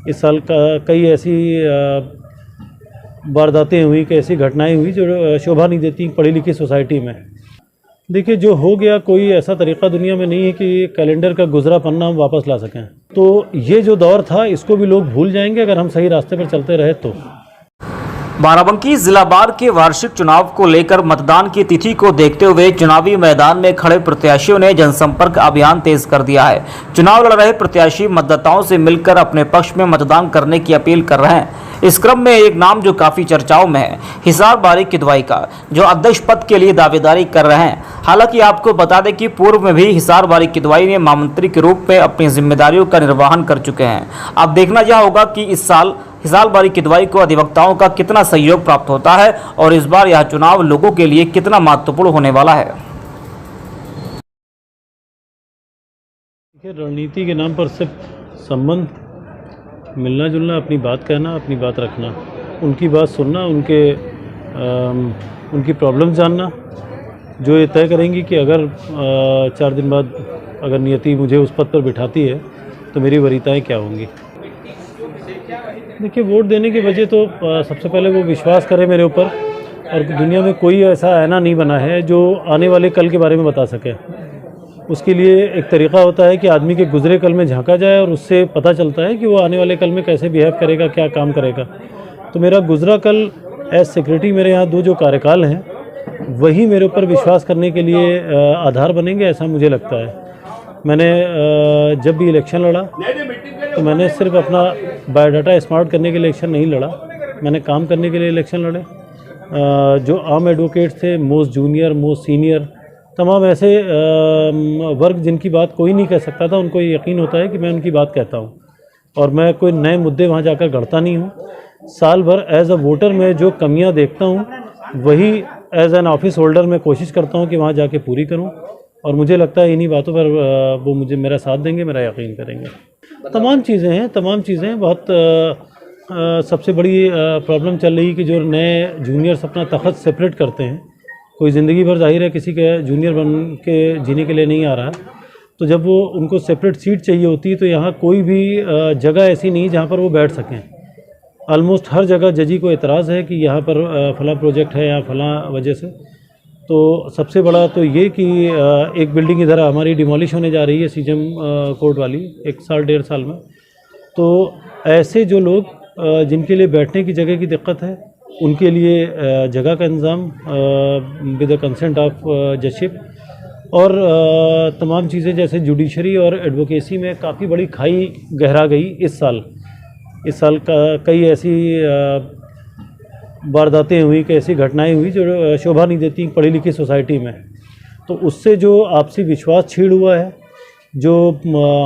इस साल कई ऐसी वारदातें हुई, कई ऐसी घटनाएं हुई जो शोभा नहीं देती पढ़ी लिखी सोसाइटी में। देखिए, जो हो गया, कोई ऐसा तरीक़ा दुनिया में नहीं है कि कैलेंडर का गुजरा पन्ना हम वापस ला सकें। तो ये जो दौर था, इसको भी लोग भूल जाएंगे अगर हम सही रास्ते पर चलते रहे तो। बाराबंकी जिला बार के वार्षिक चुनाव को लेकर मतदान की तिथि को देखते हुए चुनावी मैदान में खड़े प्रत्याशियों ने जनसंपर्क अभियान तेज कर दिया है। चुनाव लड़ रहे प्रत्याशी मतदाताओं से मिलकर अपने पक्ष में मतदान करने की अपील कर रहे हैं। इस क्रम में एक नाम जो काफी चर्चाओं में है, हिसार बारी किदवाई का, जो अध्यक्ष पद के लिए दावेदारी कर रहे हैं। हालांकि आपको बता दें कि पूर्व में भी हिसार बारी किदवाई ने महामंत्री के रूप में अपनी जिम्मेदारियों का निर्वहन कर चुके हैं। अब देखना यह होगा कि इस साल हिसार बारी किदवाई को अधिवक्ताओं का कितना सहयोग प्राप्त होता है और इस बार यह चुनाव लोगों के लिए कितना महत्वपूर्ण होने वाला है। रणनीति के नाम पर सिर्फ संबंध, मिलना जुलना, अपनी बात कहना, अपनी बात रखना, उनकी बात सुनना, उनकी प्रॉब्लम जानना, जो ये तय करेंगी कि अगर 4 दिन बाद अगर नियति मुझे उस पद पर बिठाती है तो मेरी वरीयताएँ क्या होंगी। देखिए, वोट देने की वजह तो सबसे पहले वो विश्वास करे मेरे ऊपर, और दुनिया में कोई ऐसा आईना नहीं बना है जो आने वाले कल के बारे में बता सके। उसके लिए एक तरीक़ा होता है कि आदमी के गुजरे कल में झांका जाए और उससे पता चलता है कि वो आने वाले कल में कैसे बिहेव करेगा, क्या काम करेगा। तो मेरा गुजरा कल एज सेक्रेटरी, मेरे यहाँ 2 जो कार्यकाल हैं, वही मेरे ऊपर विश्वास करने के लिए आधार बनेंगे, ऐसा मुझे लगता है। मैंने जब भी इलेक्शन लड़ा तो मैंने सिर्फ अपना बायोडाटा स्मार्ट करने के लिए इलेक्शन नहीं लड़ा, मैंने काम करने के लिए इलेक्शन लड़े। जो आम एडवोकेट्स थे, मोस्ट जूनियर, मोस्ट सीनियर, तमाम ऐसे वर्ग जिनकी बात कोई नहीं कह सकता था, उनको ये यकीन होता है कि मैं उनकी बात कहता हूँ, और मैं कोई नए मुद्दे वहाँ जाकर गढ़ता नहीं हूँ। साल भर एज अ वोटर में जो कमियाँ देखता हूँ, वही एज एन ऑफिस होल्डर मैं कोशिश करता हूँ कि वहाँ जाके पूरी करूँ, और मुझे लगता है इन्हीं बातों पर वो मुझे मेरा साथ देंगे, मेरा यकीन करेंगे। तमाम चीज़ें हैं, बहुत सबसे बड़ी प्रॉब्लम चल रही कि जो नए जूनियर्स अपना तख़त सेपरेट करते हैं, कोई ज़िंदगी भर जाहिर है किसी के जूनियर बन के जीने के लिए नहीं आ रहा, तो जब वो उनको सेपरेट सीट चाहिए होती है तो यहाँ कोई भी जगह ऐसी नहीं जहाँ पर वो बैठ सकें। ऑलमोस्ट हर जगह जजी को एतराज़ है कि यहाँ पर फ़लाँ प्रोजेक्ट है या फ़लाँ वजह से। तो सबसे बड़ा तो ये कि एक बिल्डिंग इधर हमारी डिमोलिश होने जा रही है, सीजम कोर्ट वाली, 1 साल 1.5 साल में। तो ऐसे जो लोग जिनके लिए बैठने की जगह की दिक्कत है, उनके लिए जगह का इंतज़ाम with the consent of judgeship, और तमाम चीज़ें जैसे जुडिशरी और एडवोकेसी में काफ़ी बड़ी खाई गहरा गई इस साल। कई ऐसी वारदातें हुई, कई ऐसी घटनाएं हुई जो शोभा नहीं देती पढ़ी लिखी सोसाइटी में। तो उससे जो आपसी विश्वास छीड़ हुआ है, जो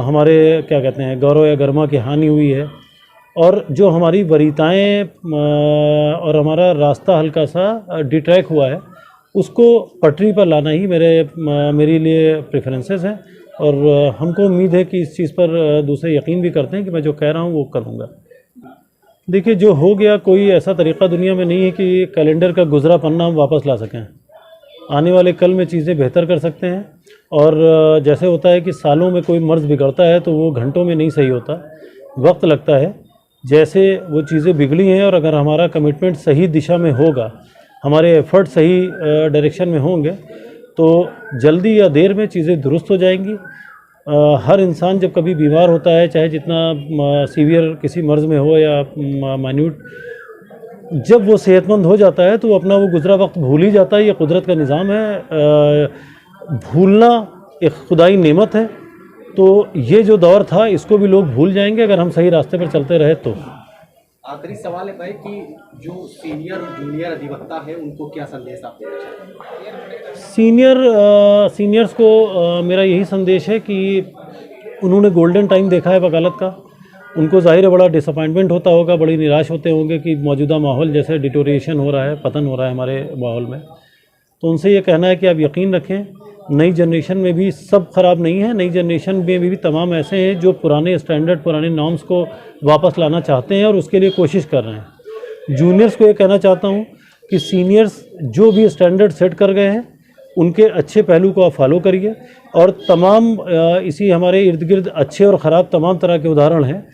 हमारे क्या कहते हैं गौरव या गरिमा की हानि हुई है, और जो हमारी वरीयताएँ और हमारा रास्ता हल्का सा डिट्रैक हुआ है, उसको पटरी पर लाना ही मेरे लिए प्रेफरेंसेस हैं। और हमको उम्मीद है कि इस चीज़ पर दूसरे यकीन भी करते हैं कि मैं जो कह रहा हूँ वो करूँगा। देखिए, जो हो गया, कोई ऐसा तरीक़ा दुनिया में नहीं है कि कैलेंडर का गुजरा पन्ना हम वापस ला सकें। आने वाले कल में चीज़ें बेहतर कर सकते हैं, और जैसे होता है कि सालों में कोई मर्ज़ बिगड़ता है तो वो घंटों में नहीं सही होता, वक्त लगता है। जैसे वो चीज़ें बिगड़ी हैं, और अगर हमारा कमिटमेंट सही दिशा में होगा, हमारे एफ़र्ट सही डायरेक्शन में होंगे, तो जल्दी या देर में चीज़ें दुरुस्त हो जाएंगी। हर इंसान जब कभी बीमार होता है, चाहे जितना सीवियर किसी मर्ज़ में हो या माइन्यूट, जब वो सेहतमंद हो जाता है तो वो अपना वो गुजरा वक्त भूल ही जाता है। ये कुदरत का निज़ाम है, भूलना एक खुदाई नेमत है। तो ये जो दौर था, इसको भी लोग भूल जाएंगे अगर हम सही रास्ते पर चलते रहे तो। आखिरी सवाल है भाई कि जो सीनियर और जूनियर अधिवक्ता है, उनको क्या संदेश आप देना चाहते हैं? सीनियर्स को मेरा यही संदेश है कि उन्होंने गोल्डन टाइम देखा है वकालत का। उनको ज़ाहिर है बड़ा डिसअपॉइंटमेंट होता होगा, बड़ी निराश होते होंगे कि मौजूदा माहौल जैसे डिटोरिएशन हो रहा है, पतन हो रहा है हमारे माहौल में। तो उनसे ये कहना है कि आप यकीन रखें, नई जनरेशन में भी सब ख़राब नहीं है। नई जनरेशन में भी तमाम ऐसे हैं जो पुराने स्टैंडर्ड, पुराने नॉर्म्स को वापस लाना चाहते हैं और उसके लिए कोशिश कर रहे हैं। जूनियर्स को ये कहना चाहता हूँ कि सीनियर्स जो भी स्टैंडर्ड सेट कर गए हैं, उनके अच्छे पहलू को आप फॉलो करिए। और तमाम इसी हमारे इर्द गिर्द अच्छे और ख़राब तमाम तरह के उदाहरण हैं।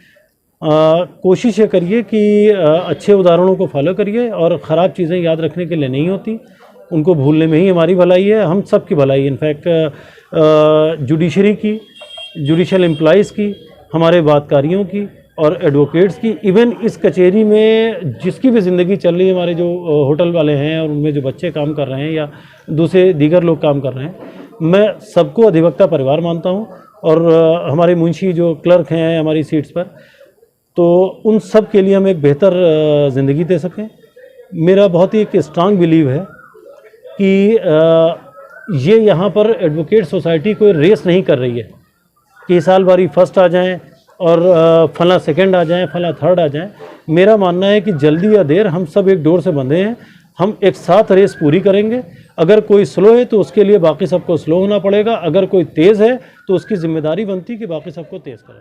कोशिश ये करिए कि अच्छे उदाहरणों को फॉलो करिए और ख़राब चीज़ें याद रखने के लिए नहीं होती, उनको भूलने में ही हमारी भलाई है, हम सब की भलाई है। इनफैक्ट जुडिशरी की, जुडिशल एम्प्लॉइज़ की, हमारे बातकारियों की और एडवोकेट्स की, इवन इस कचहरी में जिसकी भी ज़िंदगी चल रही है, हमारे जो होटल वाले हैं और उनमें जो बच्चे काम कर रहे हैं या दूसरे दीगर लोग काम कर रहे हैं, मैं सबको अधिवक्ता परिवार मानता हूँ। और हमारे मुंशी जो क्लर्क हैं हमारी सीट्स पर, तो उन सब के लिए हम एक बेहतर ज़िंदगी दे सकें। मेरा बहुत ही एक स्ट्रांग बिलीव है कि ये यहाँ पर एडवोकेट सोसाइटी कोई रेस नहीं कर रही है कि साल बारी फर्स्ट आ जाएं और फला सेकंड आ जाएं, फला थर्ड आ जाएं। मेरा मानना है कि जल्दी या देर हम सब एक डोर से बंधे हैं, हम एक साथ रेस पूरी करेंगे। अगर कोई स्लो है तो उसके लिए बाकी सबको स्लो होना पड़ेगा, अगर कोई तेज़ है तो उसकी जिम्मेदारी बनती है कि बाकी सबको तेज़ करें।